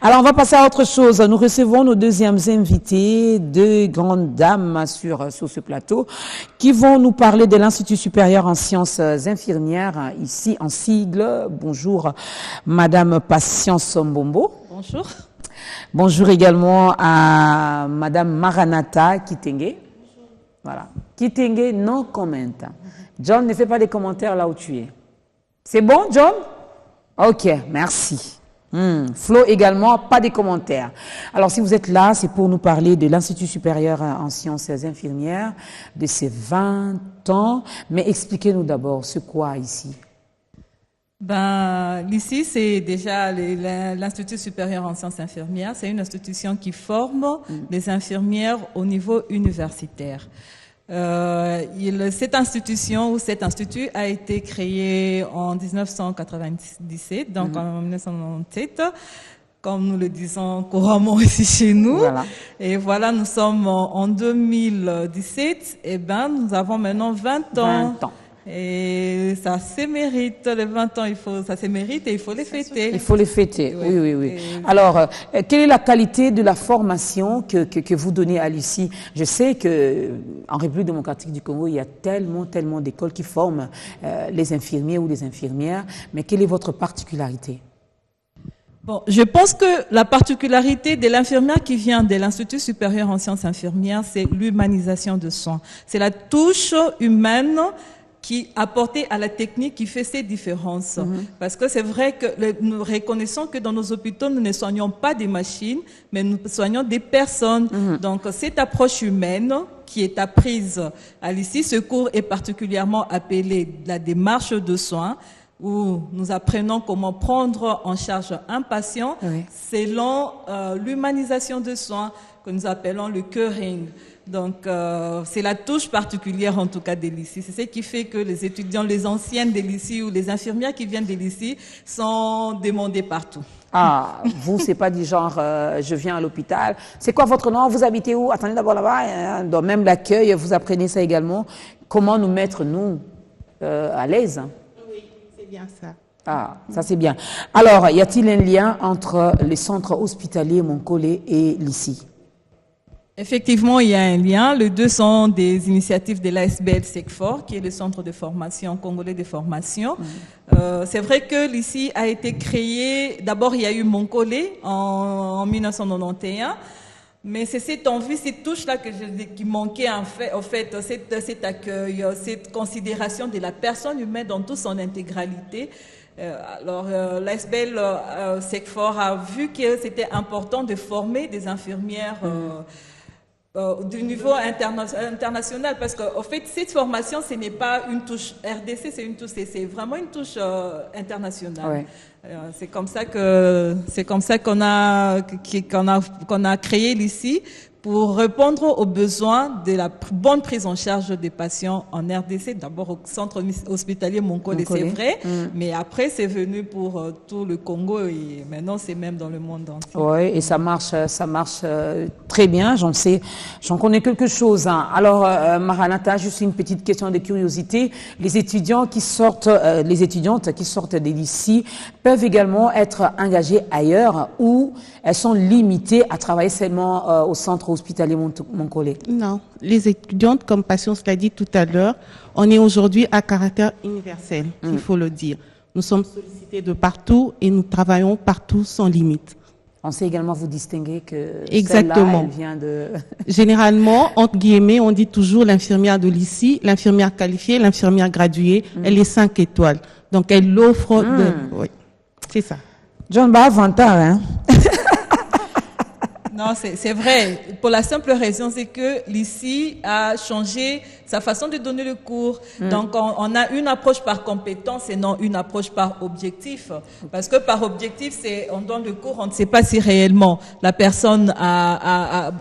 Alors, on va passer à autre chose. Nous recevons nos deuxièmes invités, deux grandes dames sur ce plateau, qui vont nous parler de l'Institut supérieur en sciences infirmières, ici en sigle. Bonjour, Madame Patience Mbombo. Bonjour. Bonjour également à Madame Maranatha Kitenge. Voilà. Kitenge, non comment. John, ne fais pas des commentaires là où tu es. C'est bon, John? Ok, merci. Flo également, pas des commentaires. Alors, si vous êtes là, c'est pour nous parler de l'Institut supérieur en sciences infirmières, de ses 20 ans. Mais expliquez-nous d'abord, c'est quoi ici? Ici, c'est déjà l'Institut supérieur en sciences infirmières. C'est une institution qui forme les infirmières au niveau universitaire. Cette institution ou cet institut a été créé en 1997, donc en 1997, comme nous le disons couramment ici chez nous. Voilà. Et voilà, nous sommes en 2017, et nous avons maintenant 20 ans. 20 ans. Et ça se mérite, les 20 ans, ça se mérite et il faut les fêter. Il faut les fêter, oui. Alors, quelle est la qualité de la formation que vous donnez à l'ICI? Je sais qu'en République démocratique du Congo, il y a tellement d'écoles qui forment les infirmiers ou les infirmières, mais quelle est votre particularité? Bon, je pense que la particularité de l'infirmière qui vient de l'Institut supérieur en sciences infirmières, c'est l'humanisation de soins. C'est la touche humaine qui apporté à la technique qui fait ces différences. Parce que c'est vrai que nous reconnaissons que dans nos hôpitaux, nous ne soignons pas des machines, mais nous soignons des personnes. Donc cette approche humaine qui est apprise à l'ICI, ce cours est particulièrement appelé la démarche de soins, où nous apprenons comment prendre en charge un patient selon l'humanisation de soins que nous appelons le curing. Donc, c'est la touche particulière, en tout cas, de l'ICI. C'est ce qui fait que les étudiants, les anciennes de l'ICI ou les infirmières qui viennent de l'ICI sont demandées partout. Ah, vous, c'est pas du genre, je viens à l'hôpital. C'est quoi votre nom? Vous habitez où? Attendez d'abord là-bas. Dans même l'accueil, vous apprenez ça également. Comment nous mettre, nous, à l'aise? Oui, c'est bien ça. Ah, ça c'est bien. Alors, y a-t-il un lien entre les centres hospitaliers Moncolé et l'ICI? Effectivement, il y a un lien. Les deux sont des initiatives de l'ASBL SECFOR, qui est le centre de formation congolais de formation. C'est vrai que l'ICI a été créé, d'abord il y a eu Moncolé en 1991, mais c'est cette envie, cette touche-là qui manquait en fait cet accueil, cette considération de la personne humaine dans toute son intégralité. Alors, l'ASBL SECFOR a vu que c'était important de former des infirmières du niveau international, parce qu'en fait, cette formation, ce n'est pas une touche RDC, c'est vraiment une touche internationale. C'est comme ça qu'on a créé l'ICI pour répondre aux besoins de la bonne prise en charge des patients en RDC, d'abord au centre hospitalier Moncolé, c'est vrai, mais après c'est venu pour tout le Congo et maintenant c'est même dans le monde entier. Oui, et ça marche très bien, j'en connais quelque chose. Alors, Maranatha, juste une petite question de curiosité. Les étudiantes qui sortent de l'ICI peuvent également être engagées ailleurs ou elles sont limitées à travailler seulement au centre hospitalier Moncolé? Non, les étudiantes, comme Patience l'a dit tout à l'heure, on est aujourd'hui à caractère universel, il faut le dire. Nous sommes sollicités de partout et nous travaillons partout sans limite. On sait également vous distinguer que exactement. Celle-là, elle vient de... Généralement, entre guillemets, on dit toujours l'infirmière de l'ICI, l'infirmière qualifiée, l'infirmière graduée, elle est 5 étoiles. Donc elle offre... Oui, c'est ça. John Ba, 20 ans, hein? Non, c'est vrai. Pour la simple raison, c'est que l'ICI a changé sa façon de donner le cours. Donc, on a une approche par compétence et non une approche par objectif. Parce que par objectif, on donne le cours, on ne sait pas si réellement la personne a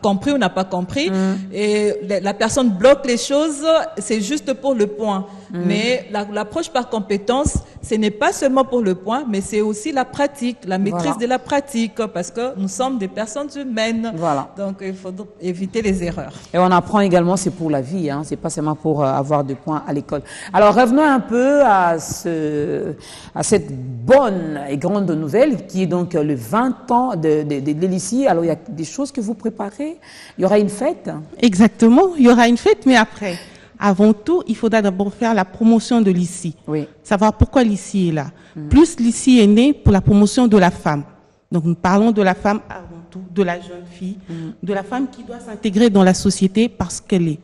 compris ou n'a pas compris. Et la personne bloque les choses, c'est juste pour le point. Mais l'approche par compétence, ce n'est pas seulement pour le point, mais c'est aussi la pratique, la maîtrise de la pratique, parce que nous sommes des personnes humaines. Voilà. Donc, il faut éviter les erreurs. Et on apprend également, c'est pour la vie, hein. hein, c'est pas seulement pour avoir des points à l'école. Alors revenons un peu à cette bonne et grande nouvelle qui est donc le 20 ans de l'ICI. Alors il y a des choses que vous préparez. Il y aura une fête. Exactement, il y aura une fête, mais après, avant tout, il faudra d'abord faire la promotion de l'ICI. Oui. Savoir pourquoi l'ICI est là. Plus l'ICI est né pour la promotion de la femme. Donc nous parlons de la femme avant tout, de la jeune fille, de la femme qui doit s'intégrer dans la société parce qu'elle est.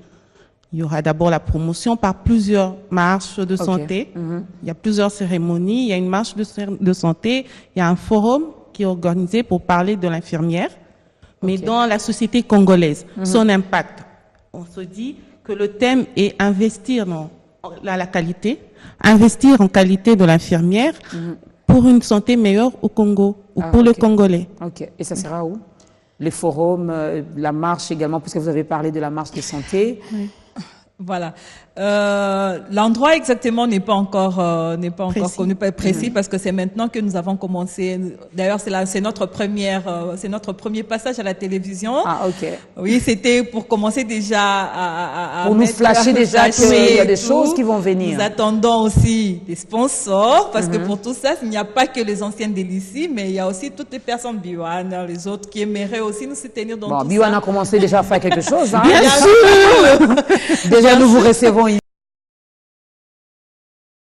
Il y aura d'abord la promotion par plusieurs marches de santé. Il y a plusieurs cérémonies. Il y a une marche de santé. Il y a un forum qui est organisé pour parler de l'infirmière. Mais dans la société congolaise, son impact. On se dit que le thème est investir dans la qualité, investir en qualité de l'infirmière pour une santé meilleure au Congo ou pour le Congolais. Ok. Et ça sera où? Les forums, la marche également, puisque vous avez parlé de la marche de santé. Oui. Voilà. L'endroit exactement n'est pas encore connu, pas précis, parce que c'est maintenant que nous avons commencé. D'ailleurs, c'est notre premier passage à la télévision. Ah, ok. Oui, c'était pour commencer déjà à pour nous flasher déjà qu'il y a des choses qui vont venir. Nous attendons aussi des sponsors, parce que pour tout ça, il n'y a pas que les anciennes de l'ICI, mais il y a aussi toutes les personnes Biwana, les autres qui aimeraient aussi nous soutenir dans tout ça. Biwana a commencé déjà à faire quelque chose, hein. Bien sûr. Déjà, nous vous recevons ici.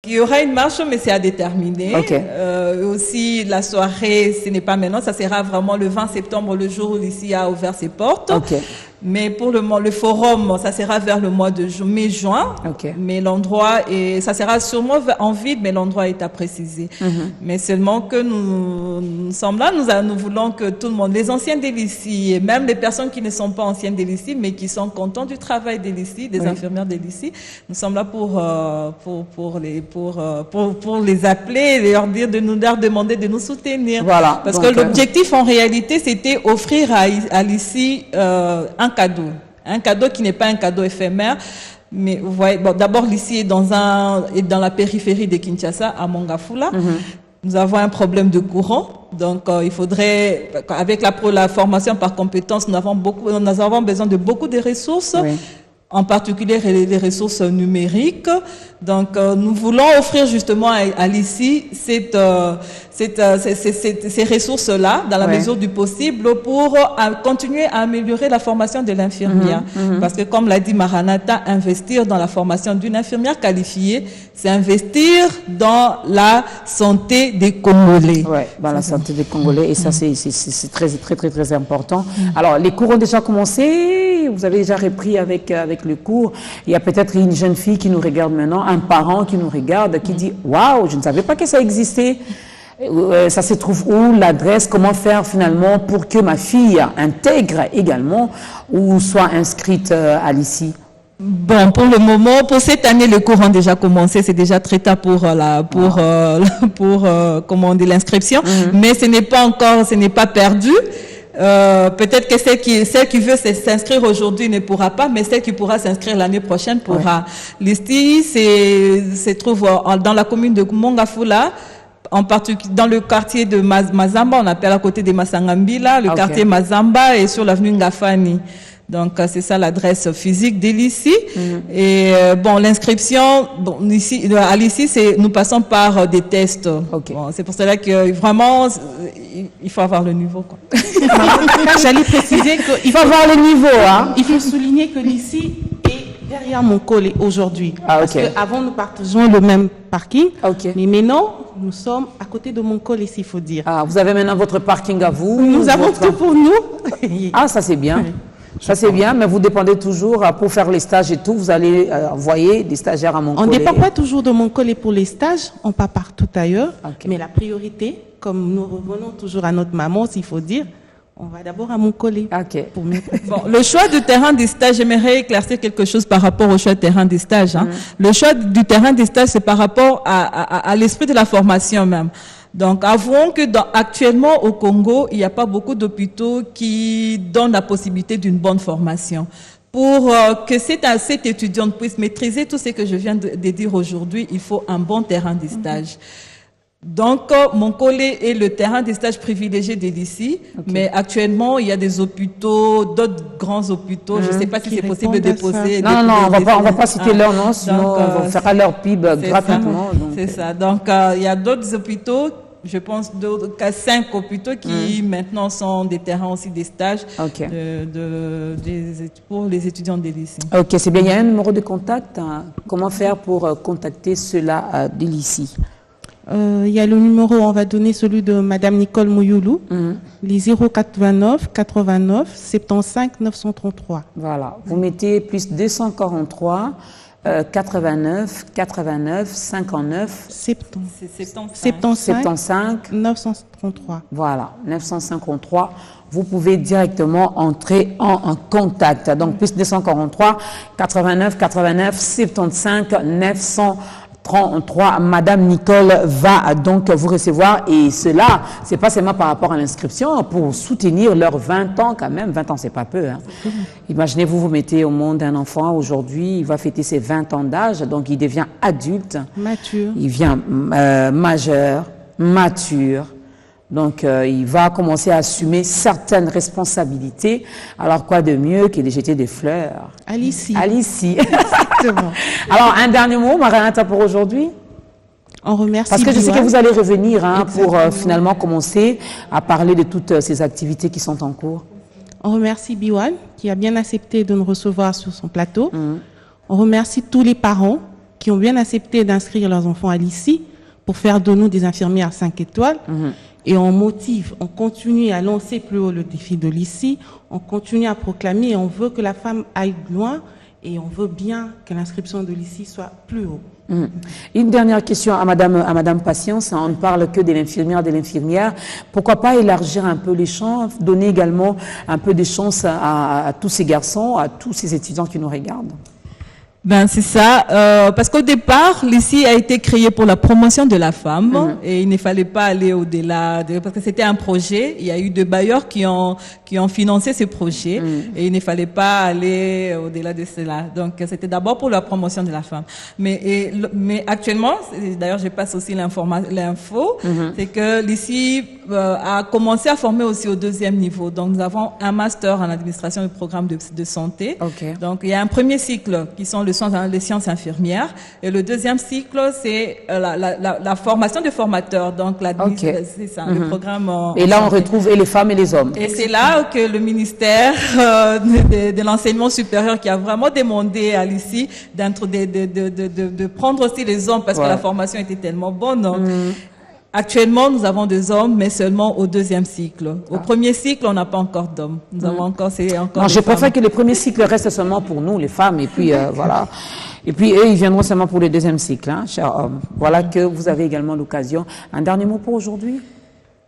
Il y aura une marche, mais c'est à déterminer. Okay. Aussi, la soirée, ce n'est pas maintenant, ça sera vraiment le 20 septembre, le jour où l'ICI a ouvert ses portes. Okay. Mais pour le forum, ça sera vers le mois de mai-juin. Okay. Mais l'endroit, ça sera sûrement en vide, mais l'endroit est à préciser. Mais seulement que nous sommes là, nous voulons que tout le monde, les anciens de l'ICI, et même les personnes qui ne sont pas anciennes de l'ICI, mais qui sont contents du travail de l'ICI, des infirmières de l'ICI, nous sommes là pour les appeler, et leur demander de nous soutenir. Voilà. Parce que l'objectif, en réalité, c'était offrir à l'ICI un cadeau qui n'est pas un cadeau éphémère, mais vous voyez, bon, d'abord l'ICI est dans la périphérie de Kinshasa, à Mongafula. Nous avons un problème de courant, donc il faudrait, avec la formation par compétences, nous avons besoin de beaucoup de ressources. Oui. En particulier les ressources numériques. Donc, nous voulons offrir justement à l'ICI ces ressources-là, dans la mesure du possible, pour continuer à améliorer la formation de l'infirmière. Parce que, comme l'a dit Maranatha, investir dans la formation d'une infirmière qualifiée, c'est investir dans la santé des Congolais. Oui, dans la santé des Congolais. Et ça, c'est très, très, très, très important. Alors, les cours ont déjà commencé. Vous avez déjà repris avec le cours. Il y a peut-être une jeune fille qui nous regarde maintenant, un parent qui nous regarde, qui dit « Waouh, je ne savais pas que ça existait. Ça se trouve où, l'adresse, comment faire finalement pour que ma fille intègre également ou soit inscrite à l'ICI ?» Bon, pour le moment, pour cette année, les cours ont déjà commencé. C'est déjà très tard pour l'inscription. Mais ce n'est pas perdu. Peut-être que celle qui veut s'inscrire aujourd'hui ne pourra pas, mais celle qui pourra s'inscrire l'année prochaine pourra. L'ICI se trouve dans la commune de Mongafula, en particulier dans le quartier de Mazamba, on appelle à côté de Masangambila, le quartier Mazamba, et sur l'avenue Ngafani. Donc, c'est ça l'adresse physique de l'ICI. Et bon, l'inscription, ici, à l'ICI, nous passons par des tests. Okay. Bon, c'est pour cela que vraiment, il faut avoir le niveau, quoi. J'allais préciser qu'il faut avoir le niveau, hein. Il faut souligner que l'ICI est derrière Monkole aujourd'hui. Ah, okay. Parce qu'avant, nous partageons le même parking. Okay. Mais maintenant, nous sommes à côté de Monkole, il faut dire. Ah, vous avez maintenant votre parking à vous. Nous avons tout pour nous. Ah, ça c'est bien. Oui. Ça c'est bien, mais vous dépendez toujours, pour faire les stages et tout, vous allez envoyer des stagiaires à Monkole. On ne dépend pas toujours de Monkole pour les stages, on part partout ailleurs. Okay. Mais la priorité, comme nous revenons toujours à notre maman, s'il faut dire, on va d'abord à Monkole. Okay. Bon, le choix du terrain des stages, j'aimerais éclaircir quelque chose par rapport au choix du terrain des stages. Hein. Le choix du terrain des stages, c'est par rapport à l'esprit de la formation même. Donc, avouons que actuellement au Congo, il n'y a pas beaucoup d'hôpitaux qui donnent la possibilité d'une bonne formation. Pour que cette étudiante puisse maîtriser tout ce que je viens de dire aujourd'hui, il faut un bon terrain de stage. Donc, Monkole est le terrain des stages privilégiés de l'ICI, mais actuellement, il y a des hôpitaux, d'autres grands hôpitaux. Je ne sais pas si c'est possible de déposer. Non, on va pas citer leur nom, sinon on fera leur PIB gratuitement. C'est ça. Donc, il y a d'autres hôpitaux, je pense qu'à 5 hôpitaux qui maintenant sont des terrains aussi des stages pour les étudiants de l'ICI. Ok, c'est bien. Il y a un numéro de contact. Comment faire pour contacter ceux-là de l'ICI? Il y a le numéro, on va donner celui de Madame Nicole Mouyoulou, les 089 89 75 933. Voilà, vous mettez plus 243 89 89 59 75 933. Voilà, 953. Vous pouvez directement entrer en contact. Donc plus 243 89 89 75 933. Madame Nicole va donc vous recevoir, et cela, c'est pas seulement par rapport à l'inscription, pour soutenir leurs 20 ans quand même. 20 ans, c'est pas peu. Hein. Imaginez-vous, vous mettez au monde un enfant aujourd'hui, il va fêter ses 20 ans d'âge, donc il devient adulte. Mature. Il devient majeur, mature. Donc, il va commencer à assumer certaines responsabilités. Alors, quoi de mieux que de jeter des fleurs? Alicie. Exactement. Alors, un dernier mot, Maranatha, pour aujourd'hui? On remercie. Parce que je sais que vous allez revenir pour finalement commencer à parler de toutes ces activités qui sont en cours. On remercie Biwan, qui a bien accepté de nous recevoir sur son plateau. On remercie tous les parents qui ont bien accepté d'inscrire leurs enfants à l'ICI pour faire de nous des infirmières 5 étoiles. Et on motive, on continue à lancer plus haut le défi de l'ICI, on continue à proclamer, et on veut que la femme aille loin, et on veut bien que l'inscription de l'ICI soit plus haut. Une dernière question à Madame Patience. On ne parle que de l'infirmière. Pourquoi pas élargir un peu les champs, donner également un peu de chance à tous ces garçons, à tous ces étudiants qui nous regardent? Ben c'est ça, parce qu'au départ, l'ICI a été créé pour la promotion de la femme et il ne fallait pas aller au-delà, parce que c'était un projet. Il y a eu deux bailleurs qui ont financé ce projet et il ne fallait pas aller au-delà de cela. Donc c'était d'abord pour la promotion de la femme. Mais actuellement, d'ailleurs je passe aussi l'info, c'est que l'ICI a commencé à former aussi au 2e niveau. Donc nous avons un master en administration du programme de santé. Donc il y a un premier cycle qui sont les sciences infirmières, et le 2e cycle c'est la formation de formateurs, donc c'est ça, le programme et là on retrouve et les femmes et les hommes, et c'est là que le ministère de l'enseignement supérieur, qui a vraiment demandé à l'ICI de prendre aussi les hommes, parce que la formation était tellement bonne. Donc, actuellement, nous avons des hommes, mais seulement au 2e cycle. Au premier cycle, on n'a pas encore d'hommes. Nous avons encore, Non, je préfère que le premier cycle reste seulement pour nous, les femmes, et puis voilà. Et puis eux, ils viendront seulement pour le 2e cycle, hein, chers hommes. Voilà que vous avez également l'occasion. Un dernier mot pour aujourd'hui?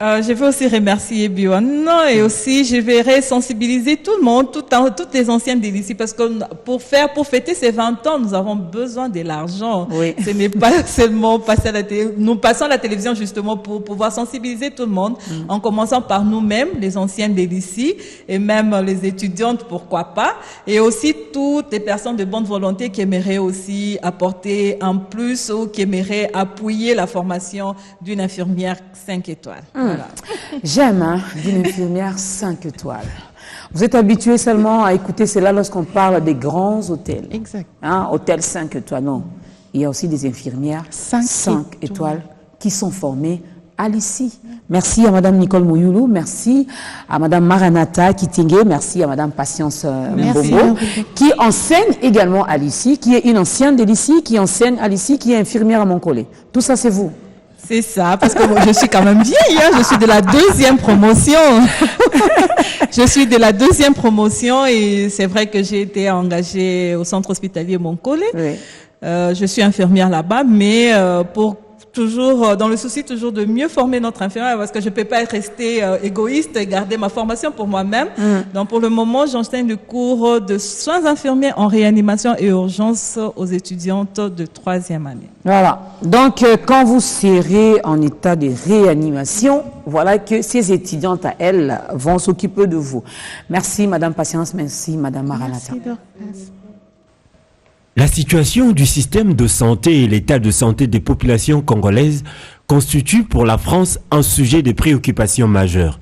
Je veux aussi remercier Biwan, et aussi je vais sensibiliser tout le monde, toutes les anciennes de l'ICI, parce que pour fêter ces 20 ans, nous avons besoin de l'argent. Ce n'est pas seulement passer à la télé. Nous passons à la télévision justement pour pouvoir sensibiliser tout le monde, en commençant par nous-mêmes, les anciennes de l'ICI, et même les étudiantes, pourquoi pas, et aussi toutes les personnes de bonne volonté qui aimeraient aussi apporter un plus, ou qui aimeraient appuyer la formation d'une infirmière 5 étoiles. Voilà. J'aime, d'une infirmière 5 étoiles. Vous êtes habitué seulement à écouter cela lorsqu'on parle des grands hôtels. Exact. Hein, hôtel 5 étoiles, non. Il y a aussi des infirmières 5 étoiles qui sont formées à l'ICI. Merci à Madame Nicole Mouyoulou, merci à Madame Maranatha Kitenge, merci à Madame Patience Mbombo, qui enseigne également à l'ICI, qui est une ancienne de l'ICI, qui enseigne à l'ICI, qui est infirmière à Monkole. Tout ça, c'est vous. C'est ça, parce que je suis quand même vieille, hein, je suis de la 2e promotion. Je suis de la 2e promotion, et c'est vrai que j'ai été engagée au centre hospitalier Monkole. Je suis infirmière là-bas, mais pour toujours, dans le souci toujours de mieux former notre infirmière, parce que je peux pas rester égoïste et garder ma formation pour moi-même. Donc pour le moment, j'enseigne le cours de soins infirmiers en réanimation et urgence aux étudiantes de 3e année. Voilà. Donc quand vous serez en état de réanimation, voilà que ces étudiantes à elles vont s'occuper de vous. Merci Madame Patience, merci Madame Maranatha. Merci. La situation du système de santé et l'état de santé des populations congolaises constitue pour la France un sujet de préoccupation majeure.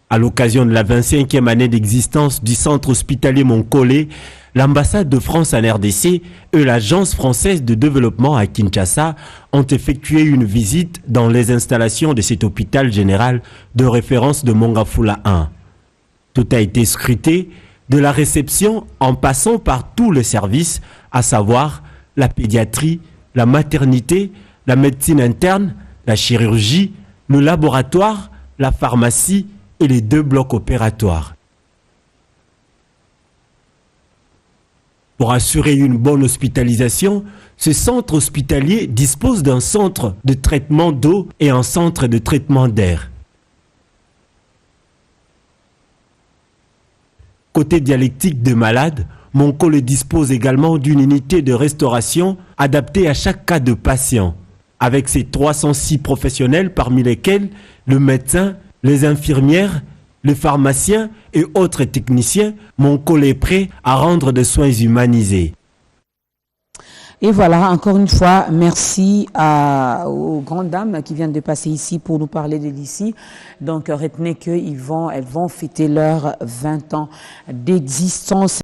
À l'occasion de la 25e année d'existence du centre hospitalier Monkolé, l'ambassade de France en RDC et l'agence française de développement à Kinshasa ont effectué une visite dans les installations de cet hôpital général de référence de Mongafula 1. Tout a été scruté, de la réception en passant par tous les services, à savoir la pédiatrie, la maternité, la médecine interne, la chirurgie, le laboratoire, la pharmacie et les 2 blocs opératoires. Pour assurer une bonne hospitalisation, ce centre hospitalier dispose d'un centre de traitement d'eau et un centre de traitement d'air. Côté dialectique de malades, Monkolé dispose également d'une unité de restauration adaptée à chaque cas de patient, avec ses 306 professionnels parmi lesquels le médecin, les infirmières, les pharmaciens et autres techniciens. Monkolé est prêt à rendre des soins humanisés. Et voilà, encore une fois, merci aux grandes dames qui viennent de passer ici pour nous parler de l'ici. Donc, retenez qu'elles vont fêter leurs 20 ans d'existence.